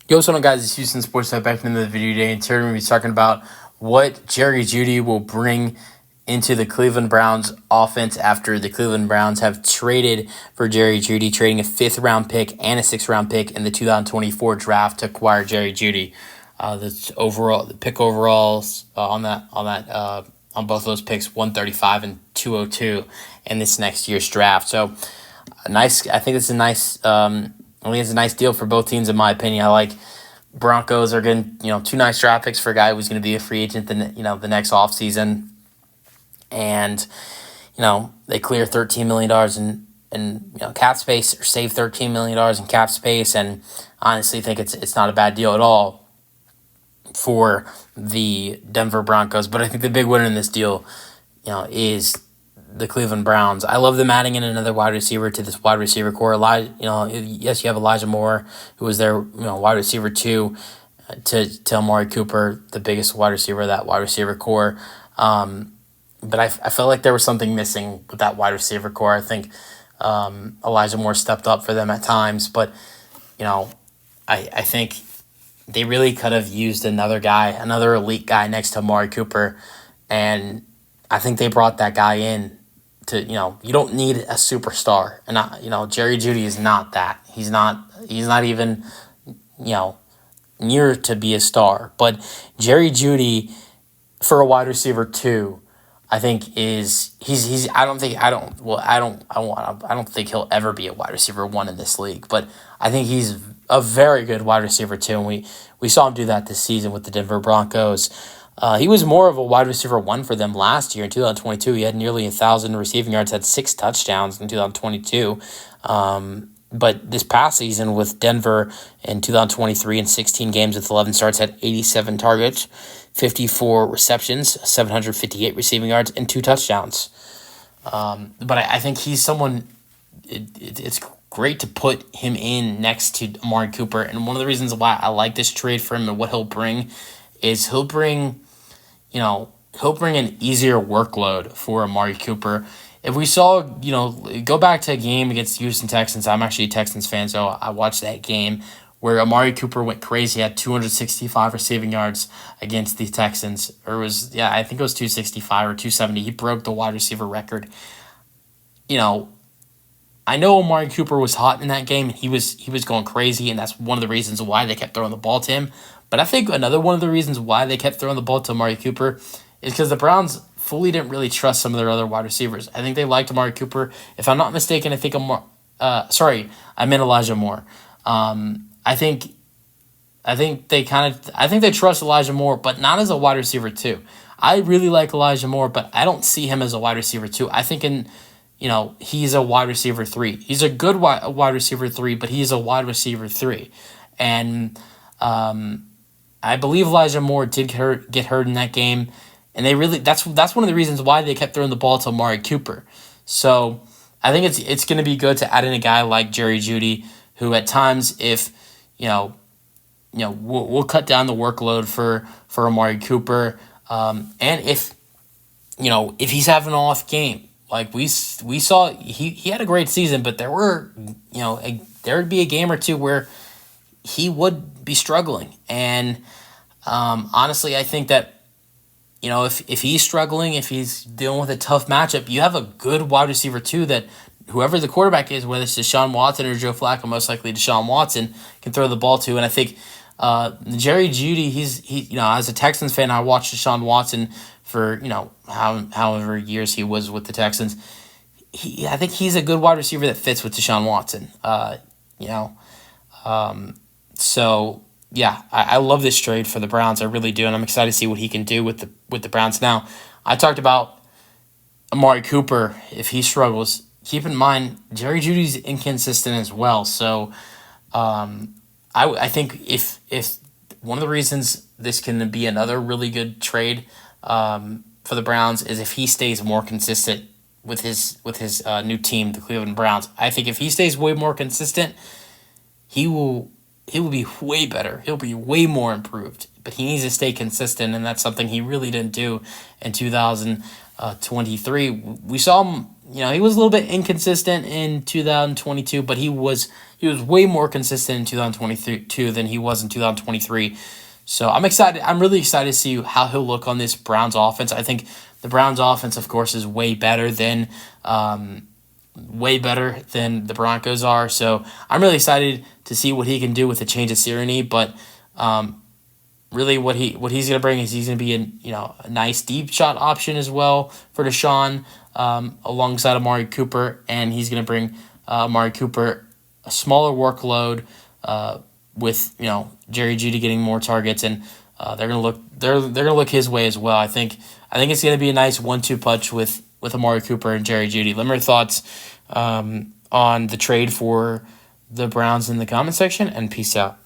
Yo, what's going on, guys? It's Houston Sports Net back into the video today, and today we're going to be talking about what Jeudy will bring into the Cleveland Browns offense after the Cleveland Browns have traded for Jeudy, trading a 5th-round pick and a 6th-round pick in the 2024 draft to acquire Jeudy. The pick overalls on both of those picks, 135 and 202 in this next year's draft. So, nice. I think it's a nice. I think it's a nice deal for both teams, in my opinion. I like Broncos are getting, 2 nice draft picks for a guy who's going to be a free agent the next offseason. And, they clear $13 million in cap space, or save $13 million in cap space, and honestly think it's not a bad deal at all for the Denver Broncos. But I think the big winner in this deal, is the Cleveland Browns. I love them adding in another wide receiver to this wide receiver core. Yes, you have Elijah Moore, who was their wide receiver 2 to Amari Cooper, the biggest wide receiver of that wide receiver core. But I felt like there was something missing with that wide receiver core. I think Elijah Moore stepped up for them at times, but I think they really could have used another elite guy next to Amari Cooper, and I think they brought that guy in to, you don't need a superstar. And, Jeudy is not that. He's not even, near to be a star. But Jeudy, for a wide receiver 2, I think I don't think he'll ever be a wide receiver 1 in this league, but I think he's a very good wide receiver 2, and we saw him do that this season with the Denver Broncos. He was more of a wide receiver 1 for them last year in 2022. He had nearly 1,000 receiving yards, had 6 touchdowns in 2022. But this past season with Denver in 2023, in 16 games with 11 starts, had 87 targets, 54 receptions, 758 receiving yards, and 2 touchdowns. But I think he's someone, it's great to put him in next to Amari Cooper. And one of the reasons why I like this trade for him and what he'll bring is he'll bring an easier workload for Amari Cooper. If we saw, go back to a game against the Houston Texans, I'm actually a Texans fan, so I watched that game where Amari Cooper went crazy, had 265 receiving yards against the Texans. I think it was 265 or 270. He broke the wide receiver record. I know Amari Cooper was hot in that game, and he was going crazy, and that's one of the reasons why they kept throwing the ball to him. But I think another one of the reasons why they kept throwing the ball to Amari Cooper is because the Browns fully didn't really trust some of their other wide receivers. I think they liked Amari Cooper. If I'm not mistaken, I meant Elijah Moore. I think they trust Elijah Moore, but not as a wide receiver 2. I really like Elijah Moore, but I don't see him as a wide receiver 2. I think he's a wide receiver 3. He's a good wide receiver 3, but he's a wide receiver 3. And I believe Elijah Moore did get hurt in that game, and that's one of the reasons why they kept throwing the ball to Amari Cooper. So I think it's going to be good to add in a guy like Jeudy, who at times, if we'll cut down the workload for Amari Cooper, and if he's having an off game, like we saw, he had a great season, but there would be a game or two where he would be struggling. And honestly, I think that, if he's struggling, if he's dealing with a tough matchup, you have a good wide receiver 2 that whoever the quarterback is, whether it's Deshaun Watson or Joe Flacco, most likely Deshaun Watson, can throw the ball to. And I think Jeudy, he as a Texans fan, I watched Deshaun Watson for, however years he was with the Texans. I think he's a good wide receiver that fits with Deshaun Watson. So yeah, I love this trade for the Browns. I really do, and I'm excited to see what he can do with the Browns. Now, I talked about Amari Cooper. If he struggles, keep in mind Jeudy's inconsistent as well. So, I think if one of the reasons this can be another really good trade for the Browns is if he stays more consistent with his new team, the Cleveland Browns. I think if he stays way more consistent, he will be way better. He'll be way more improved. But he needs to stay consistent, and that's something he really didn't do in 2023. We saw him, he was a little bit inconsistent in 2022, but he was way more consistent in 2022 than he was in 2023. So I'm excited. I'm really excited to see how he'll look on this Browns offense. I think the Browns offense, of course, is way better than the Broncos are. So I'm really excited to see what he can do with the change of scenery. But really, what he's gonna bring is he's gonna be a nice deep shot option as well for Deshaun, alongside Amari Cooper, and he's gonna bring Amari Cooper a smaller workload, with Jerry Jeudy getting more targets, and they're gonna look his way as well. I think it's gonna be a nice 1-2 punch with Amari Cooper and Jerry Jeudy. Let me know your thoughts on the trade for the Browns in the comment section, and peace out.